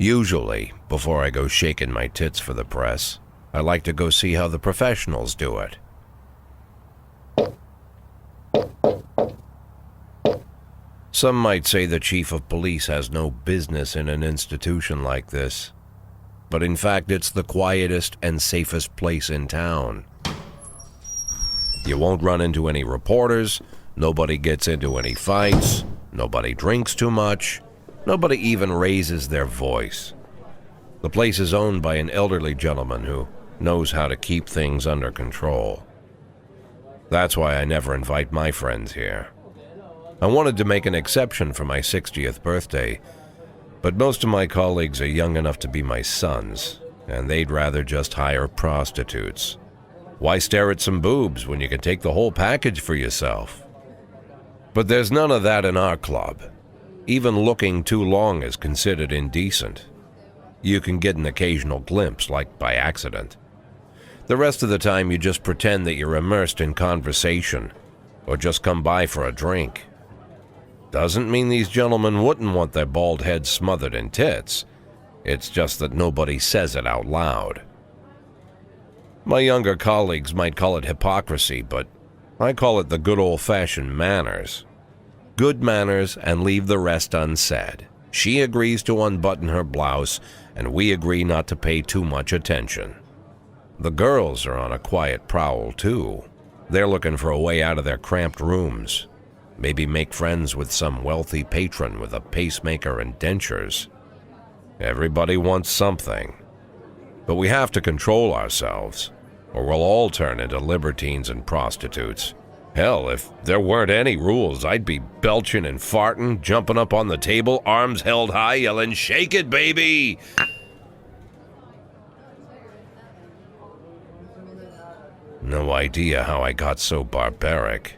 Usually, before I go shaking my tits for the press, I like to go see how the professionals do it. Some might say the chief of police has no business in an institution like this, but in fact it's the quietest and safest place in town. You won't run into any reporters, nobody gets into any fights, nobody drinks too much, nobody even raises their voice. The place is owned by an elderly gentleman who knows how to keep things under control. That's why I never invite my friends here. I wanted to make an exception for my 60th birthday, but most of my colleagues are young enough to be my sons, and they'd rather just hire prostitutes. Why stare at some boobs when you can take the whole package for yourself? But there's none of that in our club. Even looking too long is considered indecent. You can get an occasional glimpse, like by accident. The rest of the time you just pretend that you're immersed in conversation, or just come by for a drink. Doesn't mean these gentlemen wouldn't want their bald heads smothered in tits. It's just that nobody says it out loud. My younger colleagues might call it hypocrisy, but I call it the good old-fashioned manners. Good manners and leave the rest unsaid. She agrees to unbutton her blouse, and we agree not to pay too much attention. The girls are on a quiet prowl, too. They're looking for a way out of their cramped rooms. Maybe make friends with some wealthy patron with a pacemaker and dentures. Everybody wants something. But we have to control ourselves, or we'll all turn into libertines and prostitutes. Hell, if there weren't any rules, I'd be belching and farting, jumping up on the table, arms held high, yelling, "Shake it, baby!" No idea how I got so barbaric.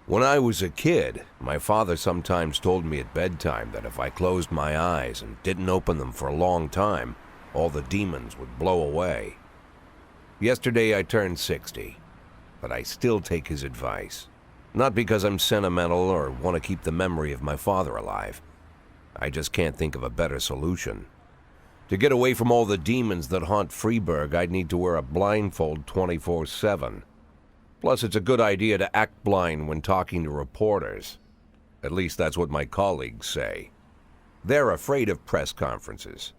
When I was a kid, my father sometimes told me at bedtime that if I closed my eyes and didn't open them for a long time, all the demons would blow away. Yesterday I turned 60, but I still take his advice. Not because I'm sentimental or want to keep the memory of my father alive. I just can't think of a better solution. To get away from all the demons that haunt Freeburg, I'd need to wear a blindfold 24/7. Plus, it's a good idea to act blind when talking to reporters. At least that's what my colleagues say. They're afraid of press conferences.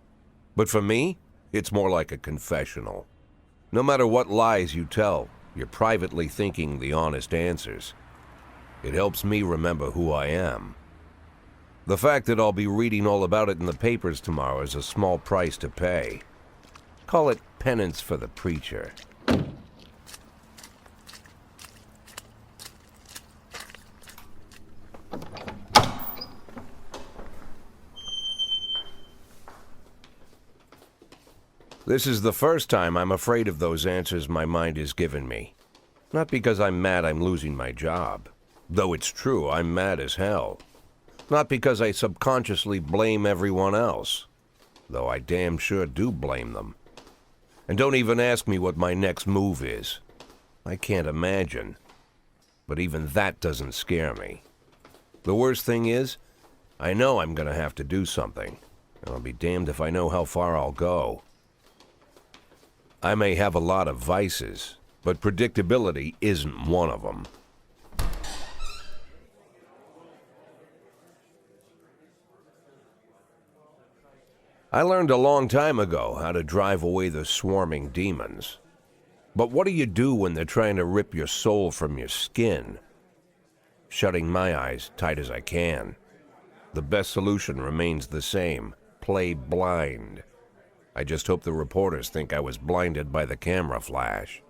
But for me, it's more like a confessional. No matter what lies you tell, you're privately thinking the honest answers. It helps me remember who I am. The fact that I'll be reading all about it in the papers tomorrow is a small price to pay. Call it penance for the preacher. This is the first time I'm afraid of those answers my mind has given me. Not because I'm mad I'm losing my job. Though it's true, I'm mad as hell. Not because I subconsciously blame everyone else. Though I damn sure do blame them. And don't even ask me what my next move is. I can't imagine. But even that doesn't scare me. The worst thing is, I know I'm gonna have to do something. And I'll be damned if I know how far I'll go. I may have a lot of vices, but predictability isn't one of them. I learned a long time ago how to drive away the swarming demons. But what do you do when they're trying to rip your soul from your skin? Shutting my eyes tight as I can. The best solution remains the same. play blind. I just hope the reporters think I was blinded by the camera flash.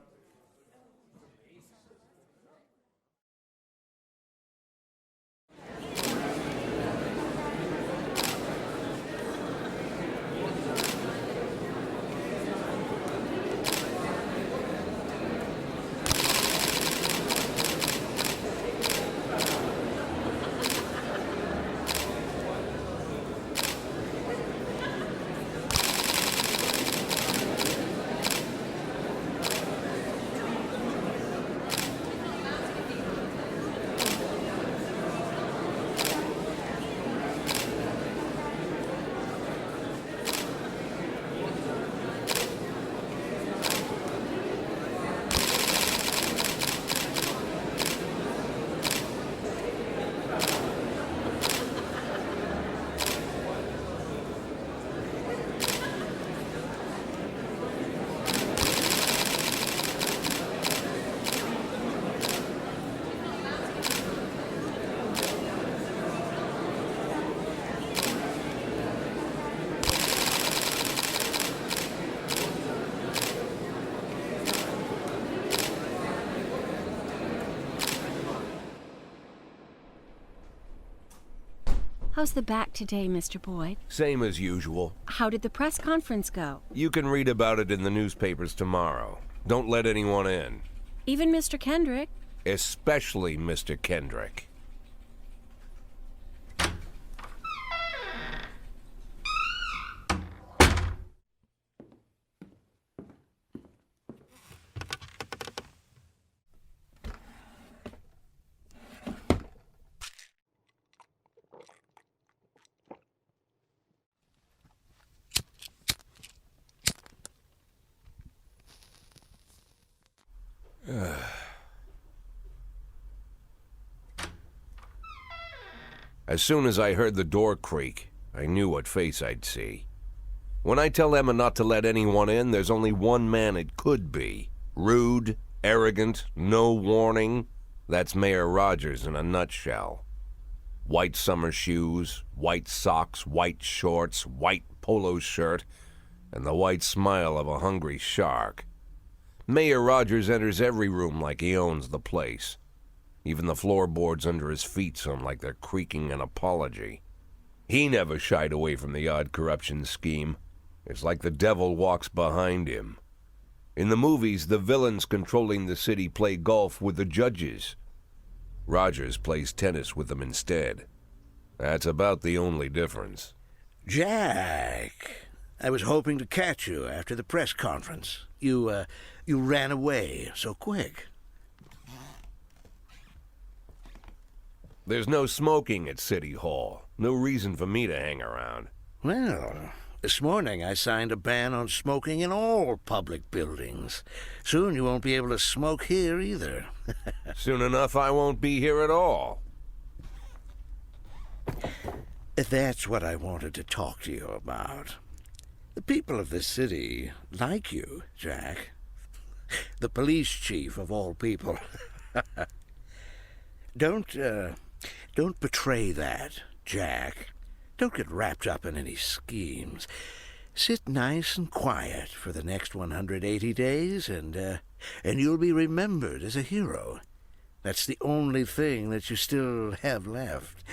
How's the back today, Mr. Boyd? Same as usual. How did the press conference go? You can read about it in the newspapers tomorrow. Don't let anyone in. Even Mr. Kendrick? Especially Mr. Kendrick. As soon as I heard the door creak, I knew what face I'd see. When I tell Emma not to let anyone in, there's only one man it could be. Rude, arrogant, no warning. That's Mayor Rogers in a nutshell. White summer shoes, white socks, white shorts, white polo shirt, and the white smile of a hungry shark. Mayor Rogers enters every room like he owns the place. Even the floorboards under his feet sound like they're creaking an apology. He never shied away from the odd corruption scheme. It's like the devil walks behind him. In the movies, the villains controlling the city play golf with the judges. Rogers plays tennis with them instead. That's about the only difference. Jack, I was hoping to catch you after the press conference. You ran away so quick. There's no smoking at City Hall. No reason for me to hang around. Well, this morning I signed a ban on smoking in all public buildings. Soon you won't be able to smoke here either. Soon enough I won't be here at all. That's what I wanted to talk to you about. The people of this city like you, Jack. The police chief of all people. Don't betray that, Jack. Don't get wrapped up in any schemes. Sit nice and quiet for the next 180 days, and you'll be remembered as a hero. That's the only thing that you still have left.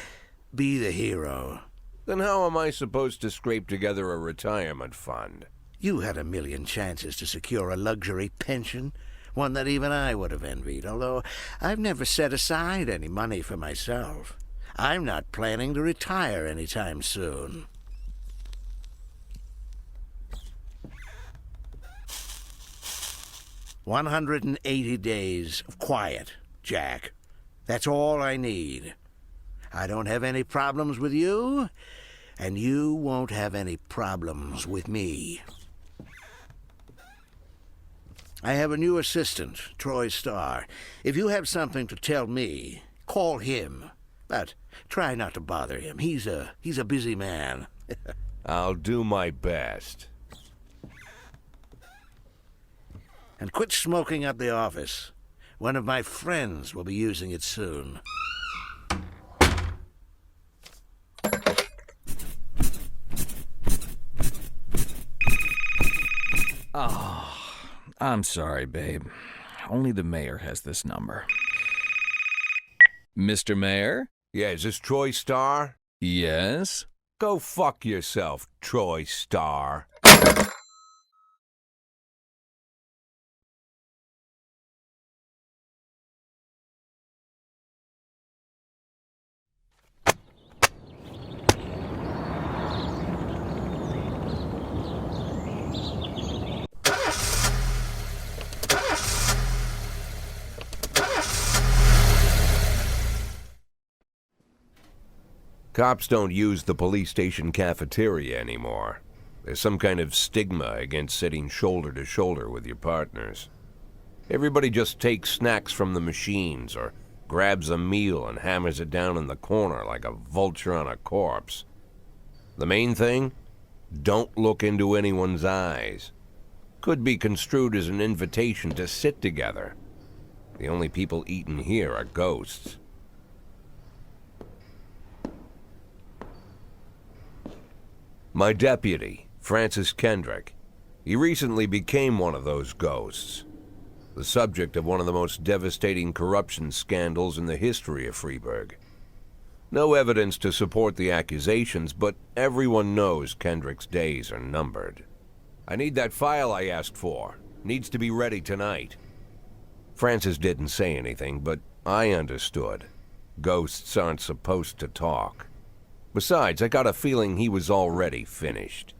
Be the hero. Then how am I supposed to scrape together a retirement fund? You had a million chances to secure a luxury pension, one that even I would have envied, although I've never set aside any money for myself. I'm not planning to retire anytime soon. "180 days of quiet, Jack. That's all I need. I don't have any problems with you, and you won't have any problems with me. I have a new assistant, Troy Starr. If you have something to tell me, call him. But try not to bother him. He's a busy man." I'll do my best. "And quit smoking at the office. One of my friends will be using it soon." Oh, I'm sorry, babe. Only the mayor has this number. Mr. Mayor? Yeah, is this Troy Star? Yes? Go fuck yourself, Troy Star. Cops don't use the police station cafeteria anymore. There's some kind of stigma against sitting shoulder to shoulder with your partners. Everybody just takes snacks from the machines or grabs a meal and hammers it down in the corner like a vulture on a corpse. The main thing? Don't look into anyone's eyes. Could be construed as an invitation to sit together. The only people eating here are ghosts. My deputy, Francis Kendrick. He recently became one of those ghosts. The subject of one of the most devastating corruption scandals in the history of Freeburg. No evidence to support the accusations, but everyone knows Kendrick's days are numbered. I need that file I asked for. Needs to be ready tonight. Francis didn't say anything, but I understood. Ghosts aren't supposed to talk. Besides, I got a feeling he was already finished.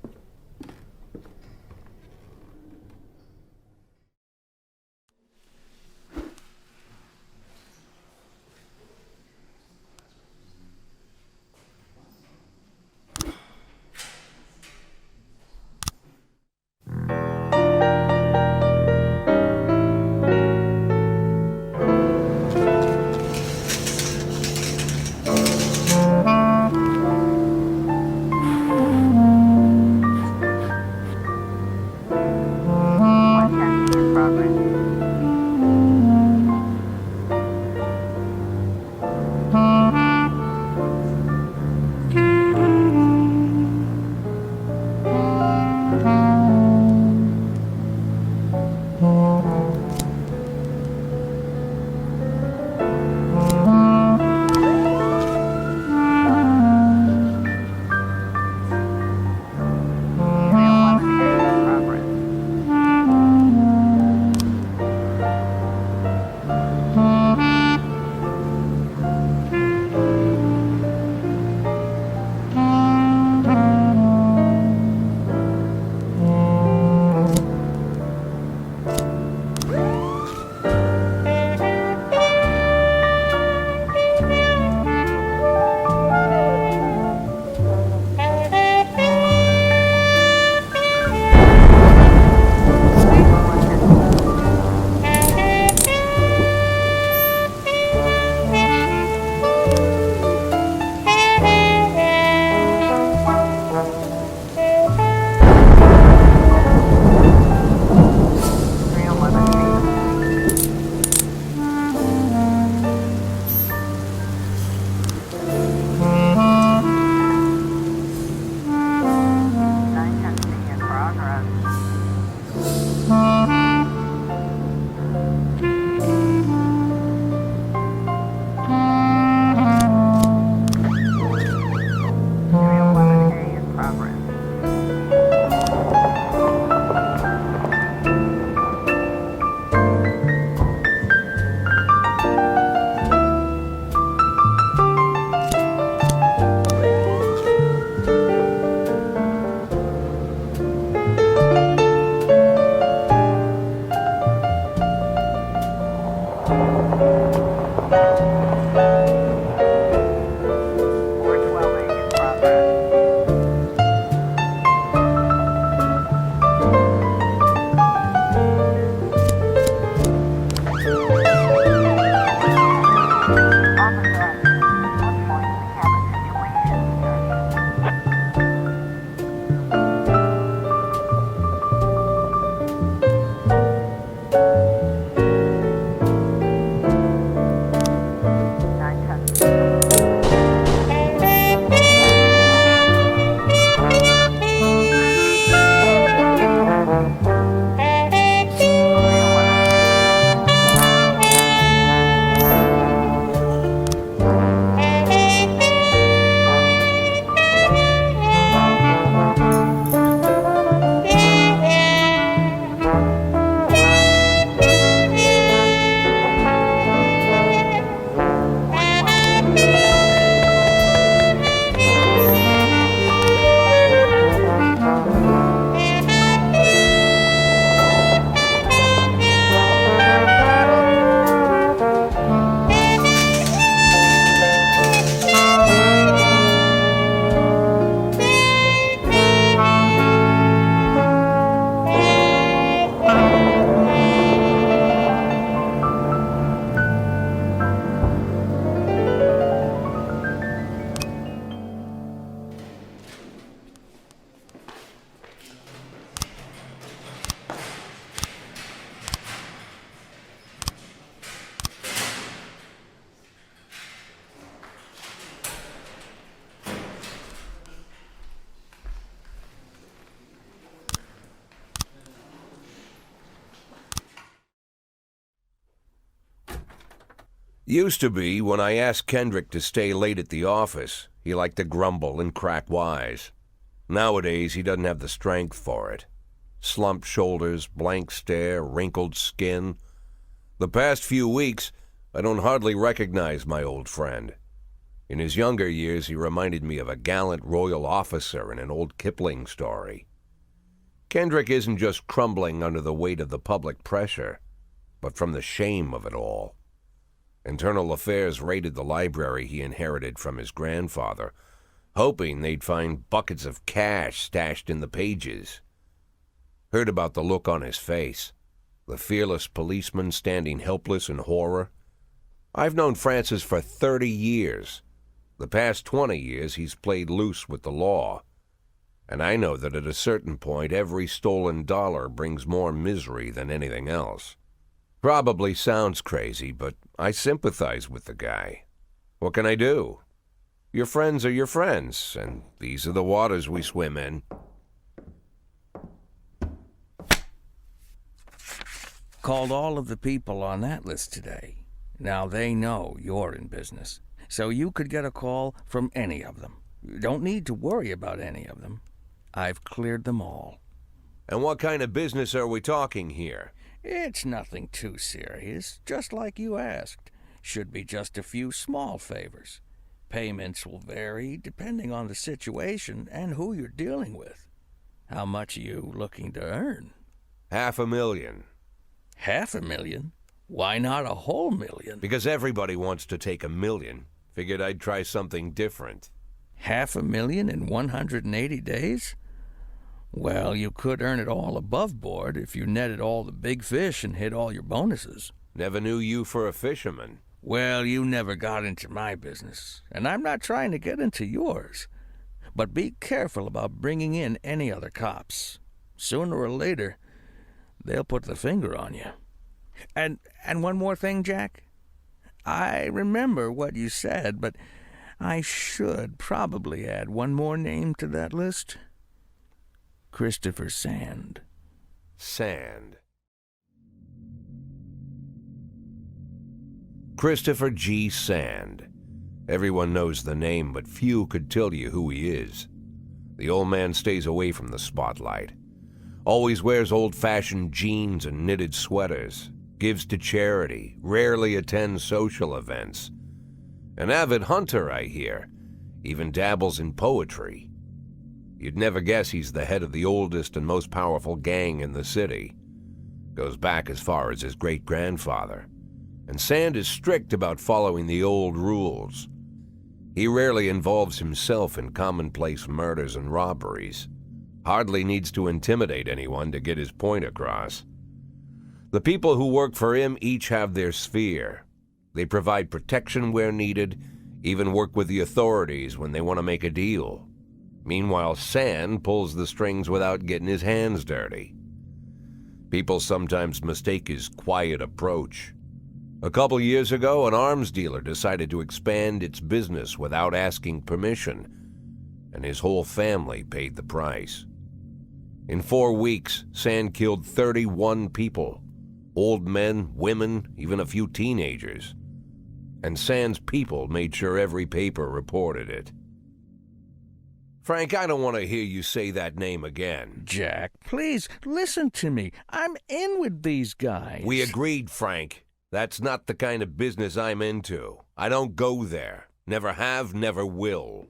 Used to be, when I asked Kendrick to stay late at the office, he liked to grumble and crack wise. Nowadays, he doesn't have the strength for it. Slumped shoulders, blank stare, wrinkled skin. The past few weeks, I don't hardly recognize my old friend. In his younger years, he reminded me of a gallant royal officer in an old Kipling story. Kendrick isn't just crumbling under the weight of the public pressure, but from the shame of it all. Internal Affairs raided the library he inherited from his grandfather, hoping they'd find buckets of cash stashed in the pages. Heard about the look on his face, the fearless policeman standing helpless in horror. I've known Francis for 30 years. The past 20 years he's played loose with the law. And I know that at a certain point every stolen dollar brings more misery than anything else. Probably sounds crazy, but I sympathize with the guy. What can I do? Your friends are your friends, and these are the waters we swim in. Called all of the people on that list today. Now they know you're in business, so you could get a call from any of them. You don't need to worry about any of them. I've cleared them all. And what kind of business are we talking here? It's nothing too serious, just like you asked. Should be just a few small favors. Payments will vary depending on the situation and who you're dealing with. How much are you looking to earn? $500,000. $500,000? Why not a whole million? Because everybody wants to take $1 million. Figured I'd try something different. $500,000 in 180 days? Well, you could earn it all above board if you netted all the big fish and hit all your bonuses. Never knew you for a fisherman. Well, you never got into my business, and I'm not trying to get into yours. But be careful about bringing in any other cops. Sooner or later, they'll put the finger on you. And one more thing, Jack. I remember what you said, but I should probably add one more name to that list. Christopher Sand. Sand. Christopher G. Sand. Everyone knows the name, but few could tell you who he is. The old man stays away from the spotlight. Always wears old-fashioned jeans and knitted sweaters. Gives to charity. Rarely attends social events. An avid hunter, I hear. Even dabbles in poetry. You'd never guess he's the head of the oldest and most powerful gang in the city. Goes back as far as his great-grandfather. And Sand is strict about following the old rules. He rarely involves himself in commonplace murders and robberies. Hardly needs to intimidate anyone to get his point across. The people who work for him each have their sphere. They provide protection where needed, even work with the authorities when they want to make a deal. Meanwhile, Sand pulls the strings without getting his hands dirty. People sometimes mistake his quiet approach. A couple years ago, an arms dealer decided to expand its business without asking permission, and his whole family paid the price. In 4 weeks, Sand killed 31 people. Old men, women, even a few teenagers. And Sand's people made sure every paper reported it. Frank, I don't want to hear you say that name again. Jack, please, listen to me. I'm in with these guys. We agreed, Frank. That's not the kind of business I'm into. I don't go there. Never have, never will.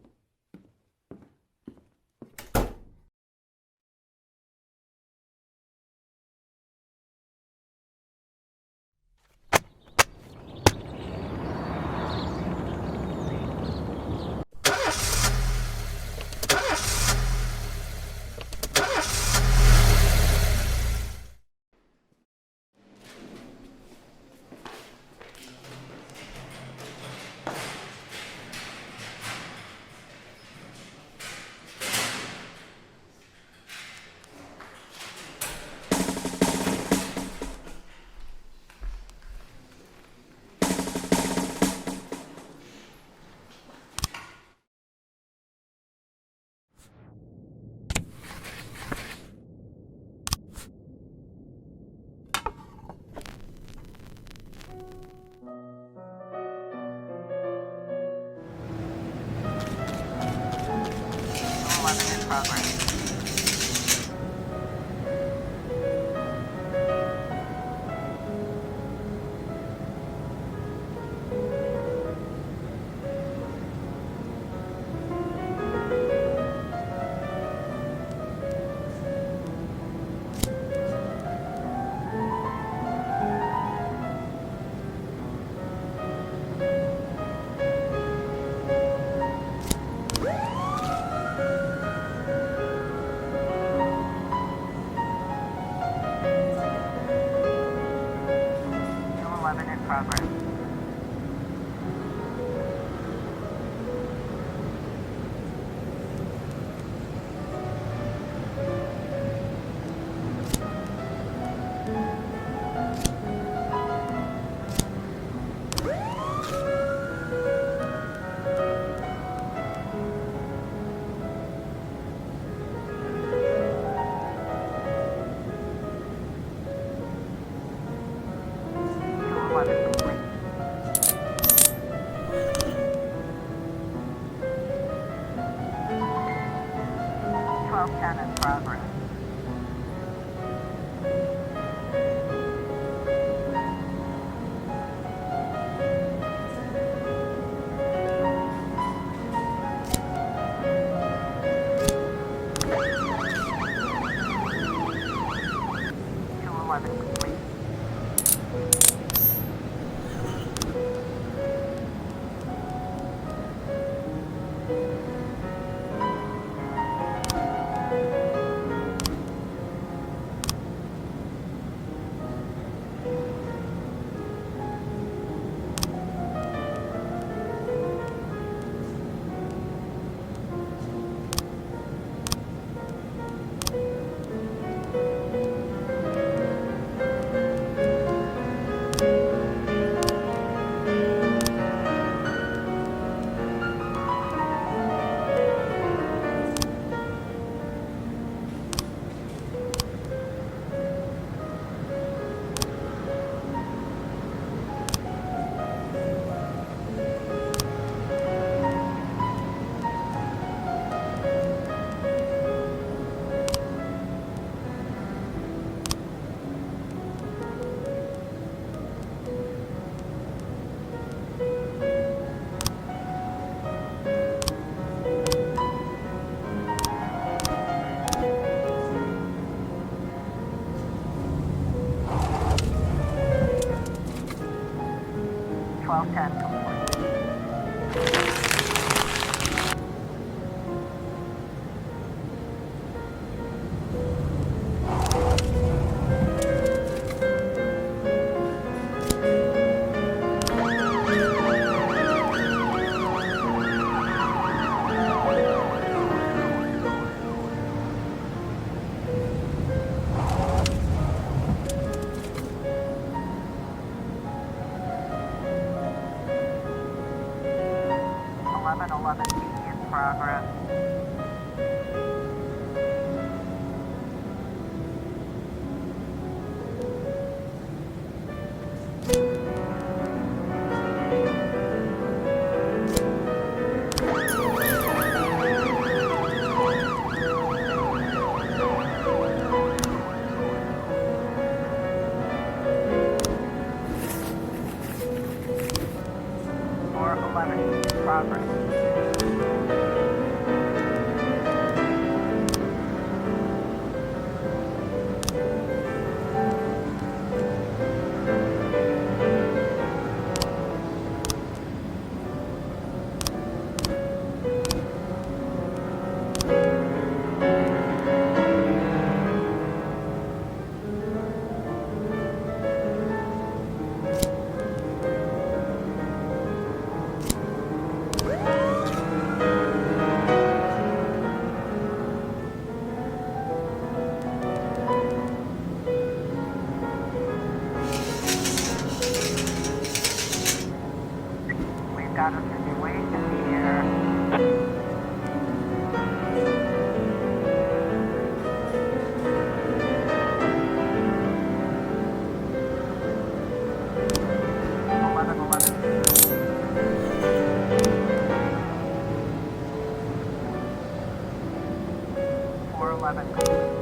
211 in progress. In progress. Complete. 1210 in progress. Complete. 1210 complete. In progress. Progress. 211 complete.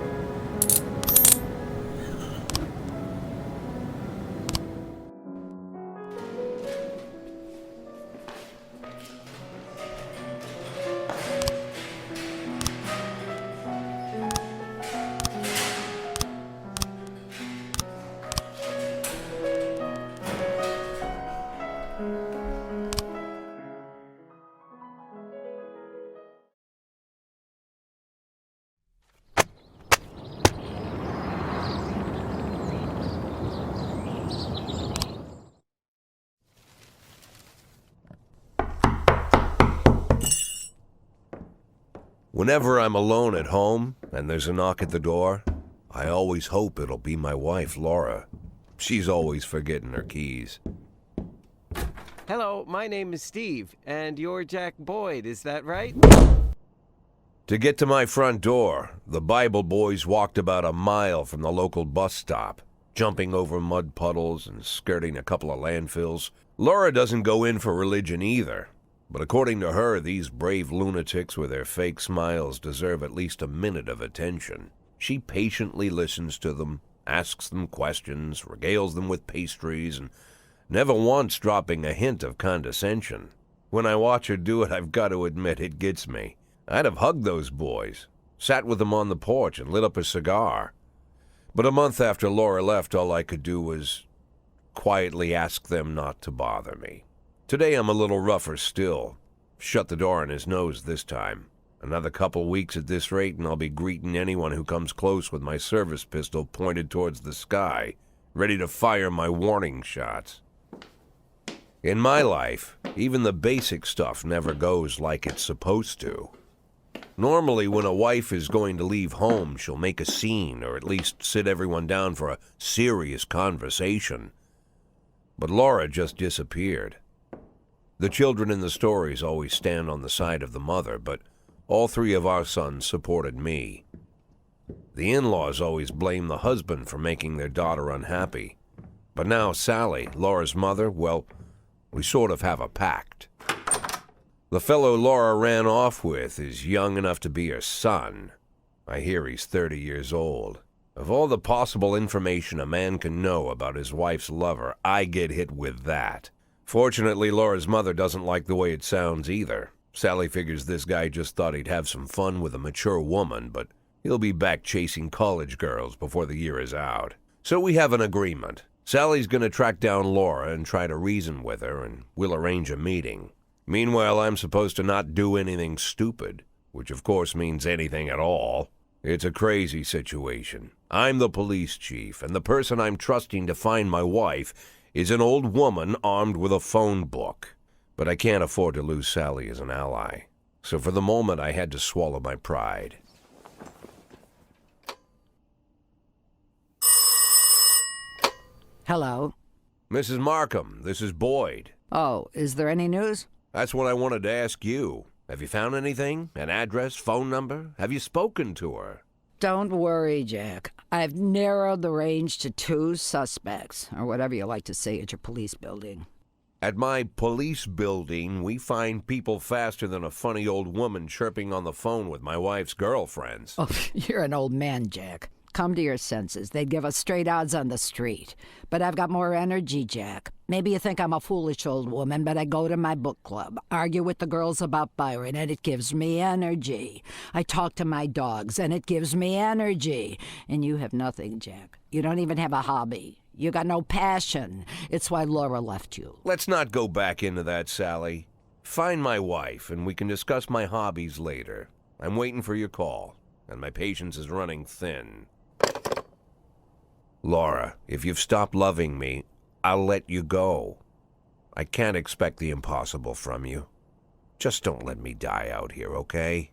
Whenever I'm alone at home and there's a knock at the door, I always hope it'll be my wife, Laura. She's always forgetting her keys. Hello, my name is Steve, and you're Jack Boyd, is that right? To get to my front door, the Bible boys walked about a mile from the local bus stop, jumping over mud puddles and skirting a couple of landfills. Laura doesn't go in for religion either. But according to her, these brave lunatics with their fake smiles deserve at least a minute of attention. She patiently listens to them, asks them questions, regales them with pastries, and never once dropping a hint of condescension. When I watch her do it, I've got to admit it gets me. I'd have hugged those boys, sat with them on the porch, and lit up a cigar. But a month after Laura left, all I could do was quietly ask them not to bother me. Today I'm a little rougher still. Shut the door on his nose this time. Another couple weeks at this rate and I'll be greeting anyone who comes close with my service pistol pointed towards the sky, ready to fire my warning shots. In my life, even the basic stuff never goes like it's supposed to. Normally, when a wife is going to leave home, she'll make a scene or at least sit everyone down for a serious conversation. But Laura just disappeared. The children in the stories always stand on the side of the mother, but all three of our sons supported me. The in-laws always blame the husband for making their daughter unhappy. But now Sally, Laura's mother, well, we sort of have a pact. The fellow Laura ran off with is young enough to be her son. I hear he's 30 years old. Of all the possible information a man can know about his wife's lover, I get hit with that. Fortunately, Laura's mother doesn't like the way it sounds either. Sally figures this guy just thought he'd have some fun with a mature woman, but he'll be back chasing college girls before the year is out. So we have an agreement. Sally's going to track down Laura and try to reason with her, and we'll arrange a meeting. Meanwhile, I'm supposed to not do anything stupid, which of course means anything at all. It's a crazy situation. I'm the police chief, and the person I'm trusting to find my wife is an old woman armed with a phone book. But I can't afford to lose Sally as an ally. So for the moment, I had to swallow my pride. Hello. Mrs. Markham, this is Boyd. Oh, is there any news? That's what I wanted to ask you. Have you found anything? An address, phone number? Have you spoken to her? Don't worry, Jack. I've narrowed the range to 2 suspects, or whatever you like to say at your police building. At my police building, we find people faster than a funny old woman chirping on the phone with my wife's girlfriends. Oh, you're an old man, Jack. Come to your senses. They'd give us straight odds on the street. But I've got more energy, Jack. Maybe you think I'm a foolish old woman, but I go to my book club, argue with the girls about Byron, and it gives me energy. I talk to my dogs, and it gives me energy. And you have nothing, Jack. You don't even have a hobby. You got no passion. It's why Laura left you. Let's not go back into that, Sally. Find my wife, and we can discuss my hobbies later. I'm waiting for your call, and my patience is running thin. Laura, if you've stopped loving me, I'll let you go. I can't expect the impossible from you. Just don't let me die out here, okay?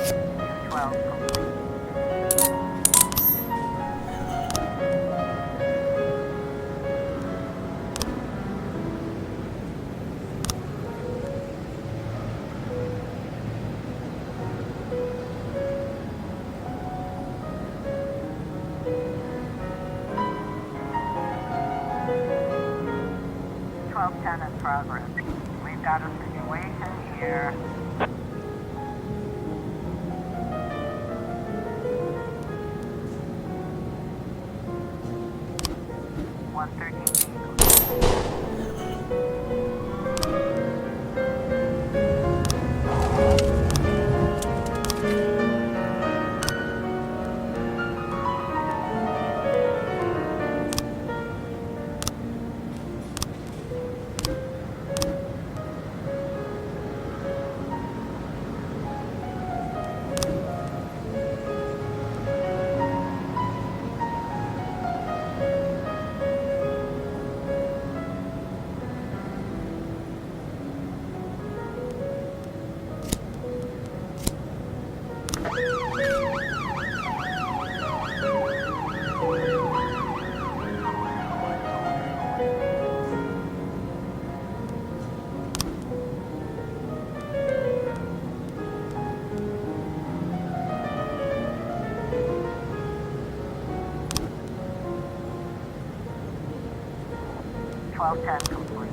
212 complete. Ten in progress. We've got a situation here. One 1210 complete.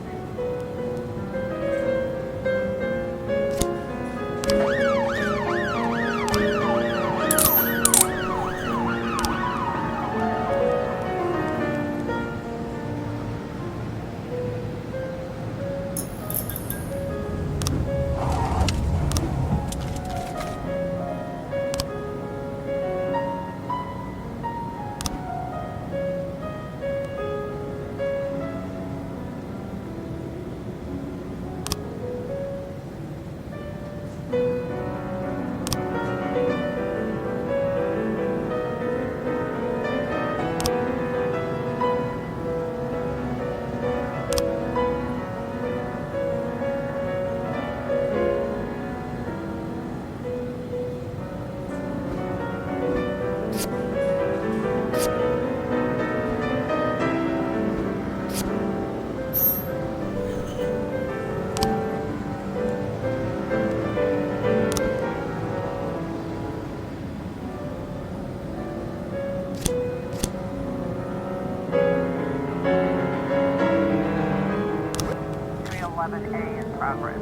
A in progress.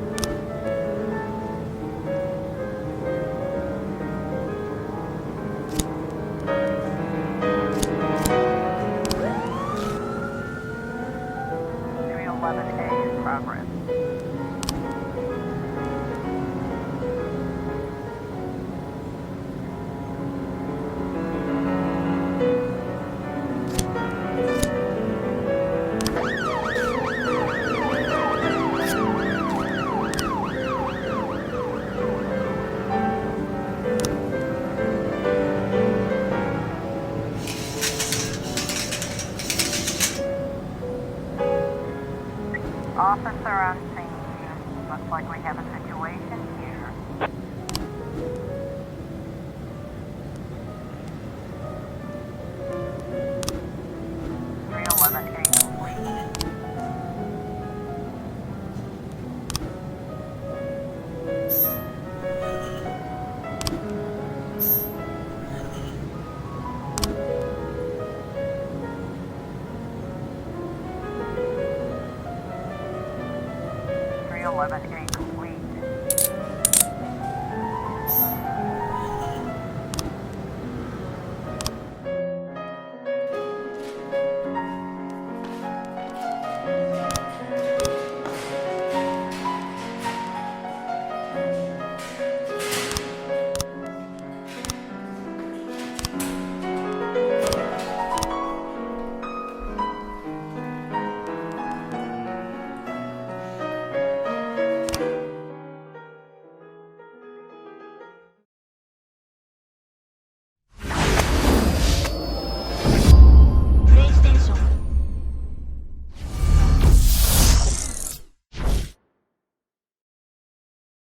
A in progress. Officer on scene. Looks like we have a situation here. .311 A complete. .311